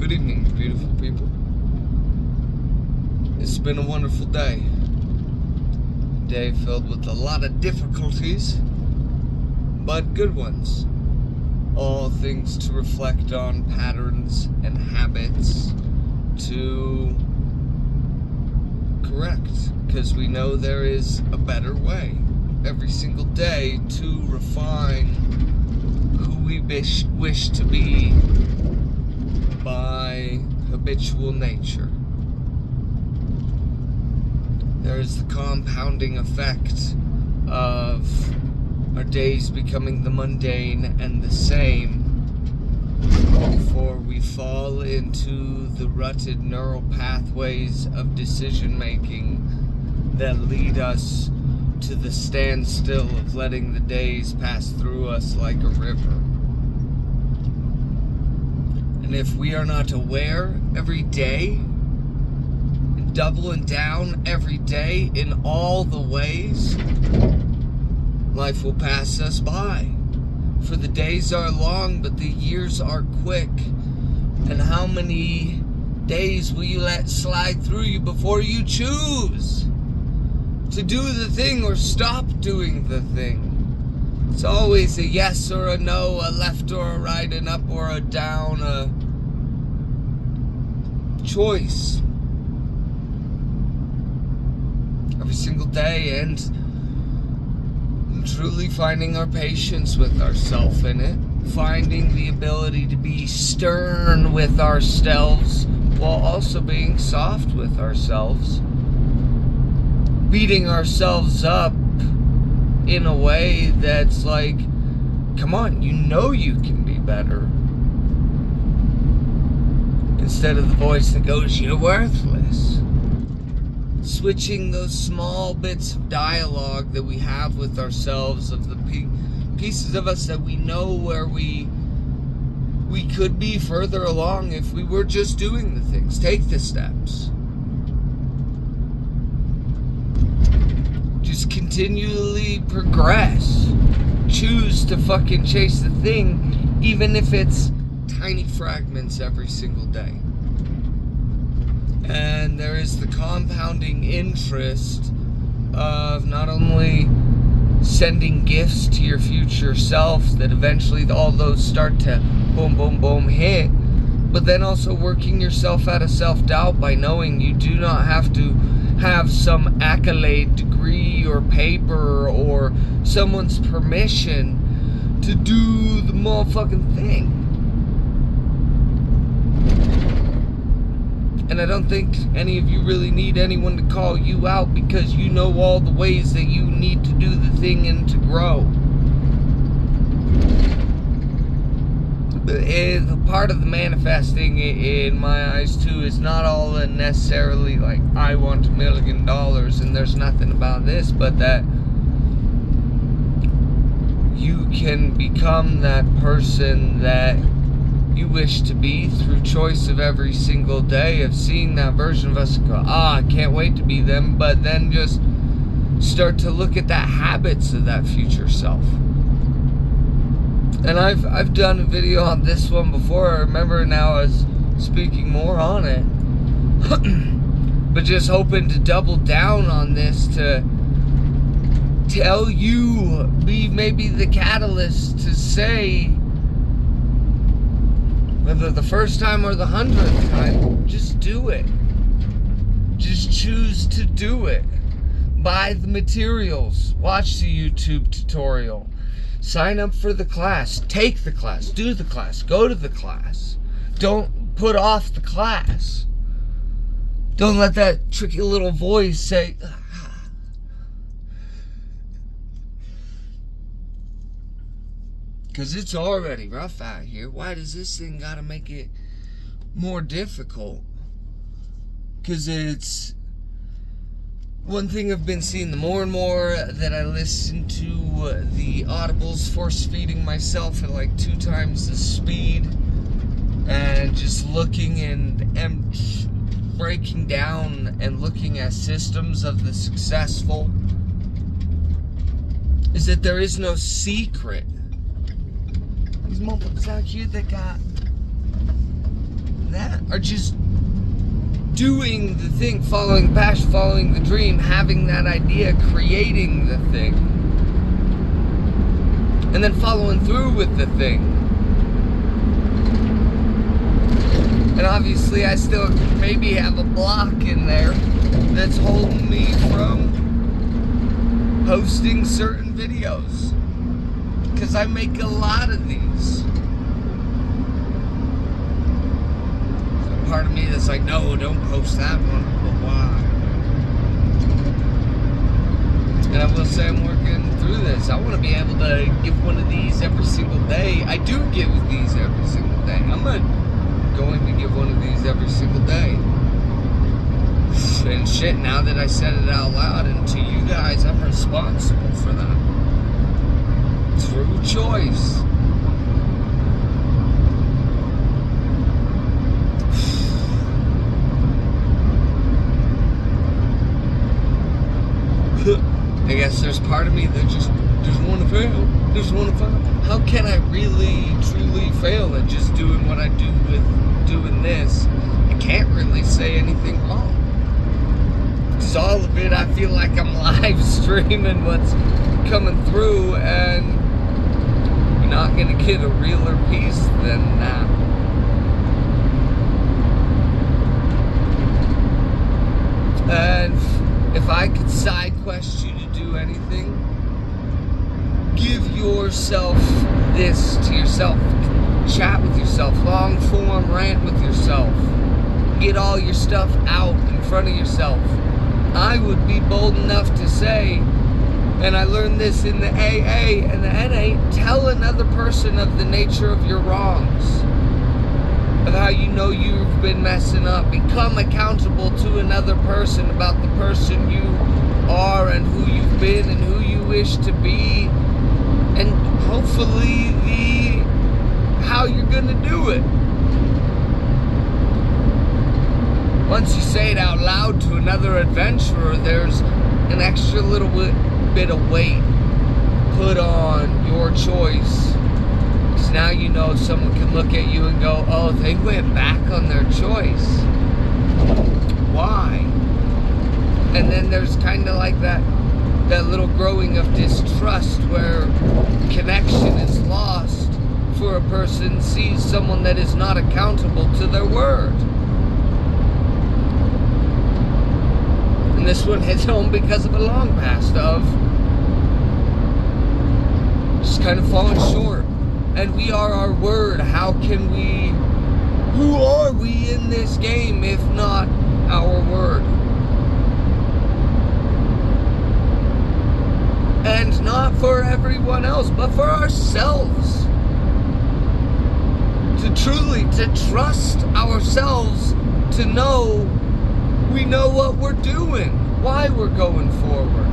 Good evening, beautiful people. It's been a wonderful day. A day filled with a lot of difficulties, but good ones. All things to reflect on, patterns and habits to correct, because we know there is a better way every single day to refine who we wish to be by habitual nature. There is the compounding effect of our days becoming the mundane and the same before we fall into the rutted neural pathways of decision making that lead us to the standstill of letting the days pass through us like a river. And if we are not aware every day, and doubling down every day in all the ways, life will pass us by. For the days are long, but the years are quick. And how many days will you let slide through you before you choose to do the thing or stop doing the thing? It's always a yes or a no, a left or a right, an up or a down, a choice. Every single day, and truly finding our patience with ourselves in it. Finding the ability to be stern with ourselves while also being soft with ourselves. Beating ourselves up in a way that's like, come on, you know you can be better. Instead of the voice that goes, you're worthless. Switching those small bits of dialogue that we have with ourselves, of the pieces of us that we know where we could be further along if we were just doing the things. Take the steps. Just continually progress. Choose to fucking chase the thing, even if it's tiny fragments every single day. And there is the compounding interest of not only sending gifts to your future self that eventually all those start to boom, boom, boom hit, but then also working yourself out of self-doubt by knowing you do not have to have some accolade, degree, or paper, or someone's permission to do the motherfucking thing. And I don't think any of you really need anyone to call you out, because you know all the ways that you need to do the thing and to grow. But the part of the manifesting, in my eyes too, is not all necessarily like, I want $1 million and there's nothing about this, but that you can become that person that you wish to be through choice of every single day, of seeing that version of us and go, I can't wait to be them, but then just start to look at the habits of that future self. And I've done a video on this one before. I remember now I was speaking more on it. But just hoping to double down on this, to tell you, be maybe the catalyst to say, whether the first time or the 100th time, just do it. Just choose to do it. Buy the materials. Watch the YouTube tutorial. Sign up for the class. Take the class. Do the class. Go to the class. Don't put off the class. Don't let that tricky little voice say, because it's already rough out here. Why does this thing gotta make it more difficult? Because it's one thing I've been seeing, the more and more that I listen to the audibles, force feeding myself at like 2 times the speed, and just looking and breaking down and looking at systems of the successful, is that there is no secret. These motherfuckers out here that got that are just doing the thing, following the passion, following the dream, having that idea, creating the thing, and then following through with the thing. And obviously I still maybe have a block in there that's holding me from posting certain videos, because I make a lot of these. So part of me that's like, no, don't post that one. But why? And I will say I'm working through this. I want to be able to give one of these every single day. I do give these every single day. I'm going to give one of these every single day. And shit, now that I said it out loud, and to you guys, I'm responsible for that. Through choice. I guess there's part of me that just want to fail. Just want to fail. How can I really, truly fail at just doing what I do with doing this? I can't really say anything wrong. Because all of it, I feel like I'm live streaming what's coming through, and you're not going to get a realer piece than that. And if I could side quest you to do anything, give yourself this to yourself. Chat with yourself. Long form rant with yourself. Get all your stuff out in front of yourself. I would be bold enough to say, and I learned this in the AA and the NA, tell another person of the nature of your wrongs, of how you know you've been messing up. Become accountable to another person about the person you are and who you've been and who you wish to be, and hopefully how you're gonna do it. Once you say it out loud to another adventurer, there's an extra little bit of weight put on your choice. Because now you know someone can look at you and go, oh, they went back on their choice. Why? And then there's kind of like that little growing of distrust where connection is lost for a person sees someone that is not accountable to their word. And this one hits home because of a long past of just kind of falling short. And we are our word. How can we, who are we in this game if not our word? And not for everyone else, but for ourselves. To trust ourselves, to know we know what we're doing, why we're going forward.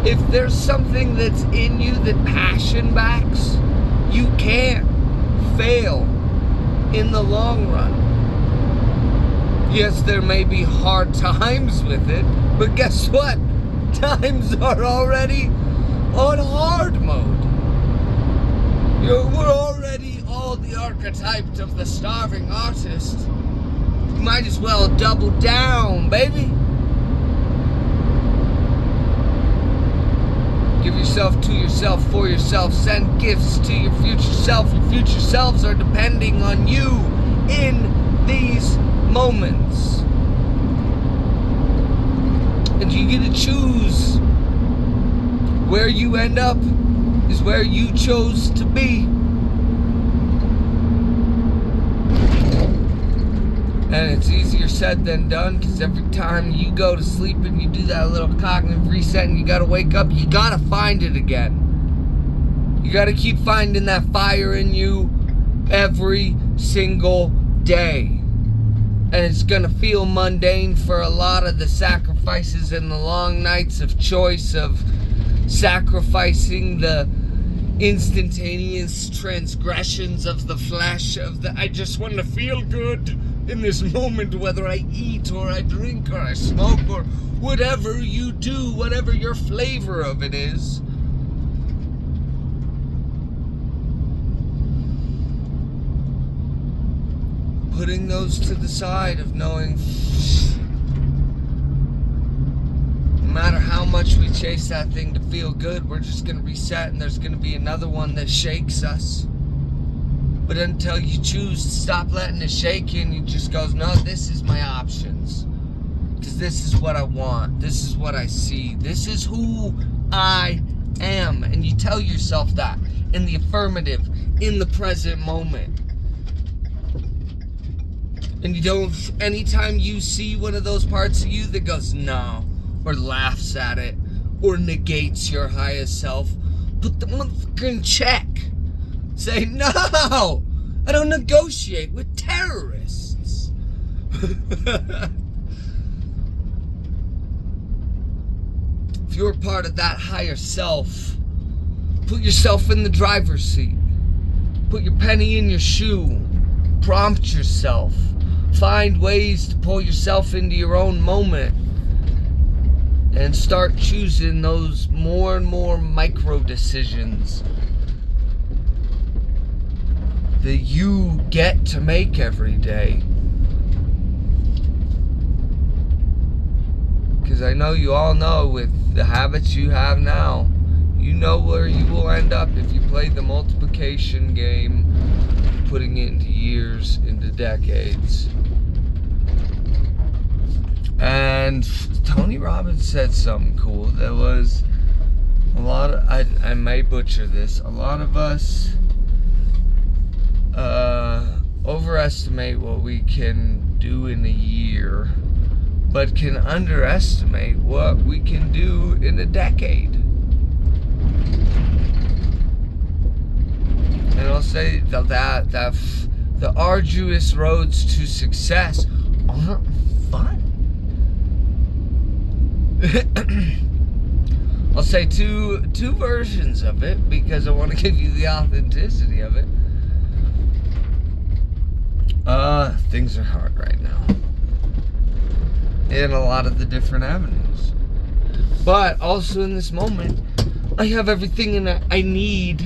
If there's something that's in you that passion backs, you can't fail in the long run. Yes, there may be hard times with it, but guess what? Times are already on hard mode. We're already all the archetypes of the starving artist. You might as well double down, baby. Give yourself to yourself, for yourself. Send gifts to your future self. Your future selves are depending on you in these moments. And you get to choose. Where you end up is where you chose to be. And it's easier said than done, because every time you go to sleep and you do that little cognitive reset and you gotta wake up, you gotta find it again. You gotta keep finding that fire in you every single day. And it's gonna feel mundane for a lot of the sacrifices and the long nights of choice, of sacrificing the instantaneous transgressions of the flesh, of the I just want to feel good in this moment, whether I eat or I drink or I smoke or whatever you do, whatever your flavor of it is. putting those to the side, of knowing no matter how much we chase that thing to feel good, we're just going to reset, and there's going to be another one that shakes us. But until you choose to stop letting it shake you, and you just goes, no, this is my options. Because this is what I want. This is what I see. This is who I am. And you tell yourself that in the affirmative, in the present moment. And you don't, anytime you see one of those parts of you that goes, no, or laughs at it, or negates your highest self, put the motherfucker in check. Say, no, I don't negotiate with terrorists. If you're part of that higher self, put yourself in the driver's seat. Put your penny in your shoe. Prompt yourself. Find ways to pull yourself into your own moment. And start choosing those more and more micro decisions that you get to make every day. Because I know you all know, with the habits you have now, you know where you will end up if you play the multiplication game, putting it into years, into decades. And Tony Robbins said something cool that was a lot of, I may butcher this, a lot of us overestimate what we can do in a year, but can underestimate what we can do in a decade. And I'll say that the arduous roads to success aren't fun. I'll say two versions of it, because I want to give you the authenticity of it. Things are hard right now in a lot of the different avenues, but also in this moment I have everything I need,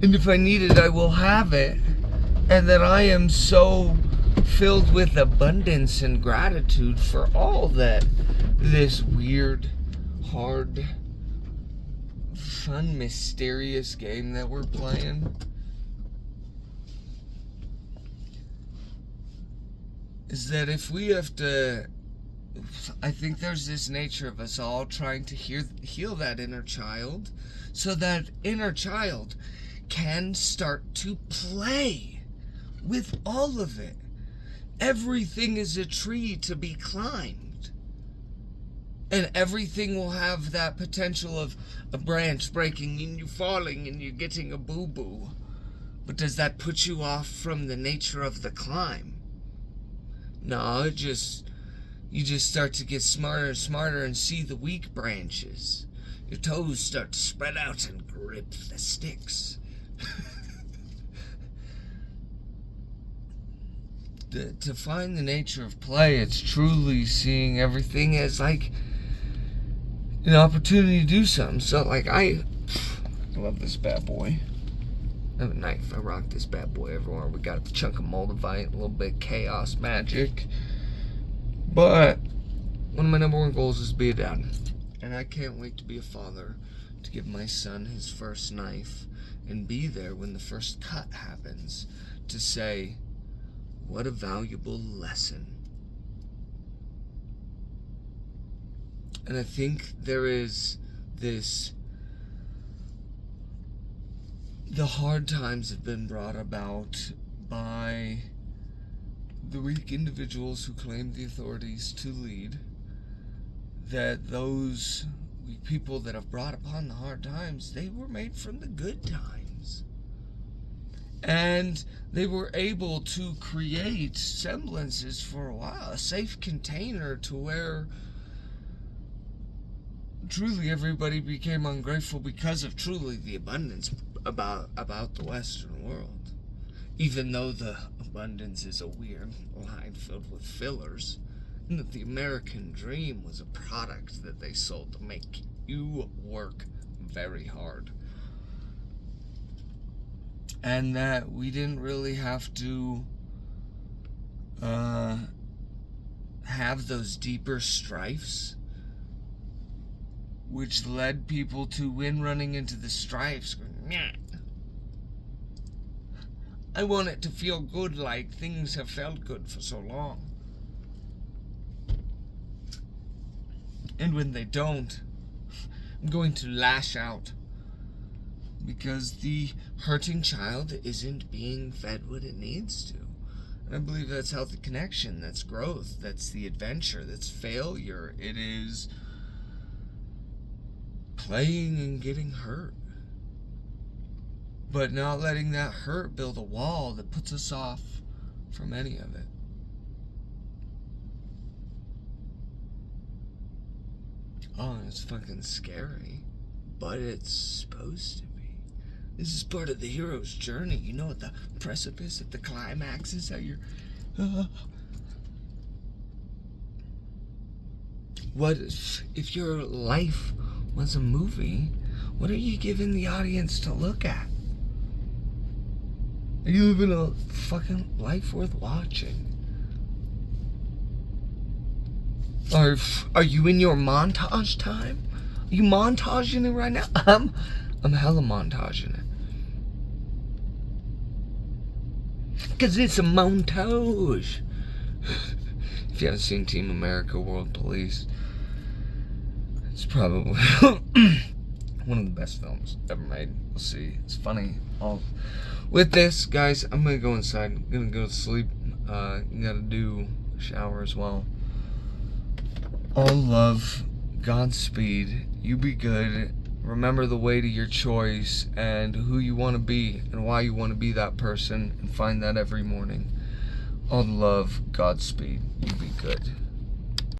and if I need it, I will have it, and that I am so filled with abundance and gratitude for all that this weird, hard, fun, mysterious game that we're playing is that if we have to, I think there's this nature of us all trying to heal that inner child, so that inner child can start to play with all of it. Everything is a tree to be climbed. And everything will have that potential of a branch breaking and you falling and you getting a boo-boo. But does that put you off from the nature of the climb? No, you just start to get smarter and smarter and see the weak branches. Your toes start to spread out and grip the sticks. To find the nature of play, it's truly seeing everything as like an opportunity to do something. So like I love this bad boy. I have a knife. I rock this bad boy everywhere. We got a chunk of Moldavite, a little bit of chaos magic. But one of my number one goals is to be a dad. And I can't wait to be a father, to give my son his first knife and be there when the first cut happens, to say, what a valuable lesson. And I think there is this, the hard times have been brought about by the weak individuals who claim the authorities to lead, that those weak people that have brought upon the hard times, they were made from the good times. And they were able to create semblances for a while, a safe container to where truly everybody became ungrateful because of truly the abundance about the Western world. Even though the abundance is a weird line filled with fillers, and that the American dream was a product that they sold to make you work very hard. And that we didn't really have to have those deeper strifes, which led people to, when running into the strifes, going, "Meh. I want it to feel good like things have felt good for so long." And when they don't, I'm going to lash out. Because the hurting child isn't being fed what it needs to. And I believe that's healthy connection, that's growth, that's the adventure, that's failure. It is playing and getting hurt. But not letting that hurt build a wall that puts us off from any of it. Oh, it's fucking scary. But it's supposed to be. This is part of the hero's journey. You know, at the precipice, at the climax is how you're... What if your life was a movie? What are you giving the audience to look at? Are you living a fucking life worth watching? Are you in your montage time? Are you montaging it right now? I'm hella montaging it. Because it's a montage. If you haven't seen Team America World Police, it's probably one of the best films ever made. We'll see. It's funny. With this, guys, I'm going to go inside. I'm going to go to sleep. You got to do a shower as well. All love. Godspeed. You be good. Remember the way to your choice and who you want to be and why you want to be that person, and find that every morning. All love. Godspeed. You be good.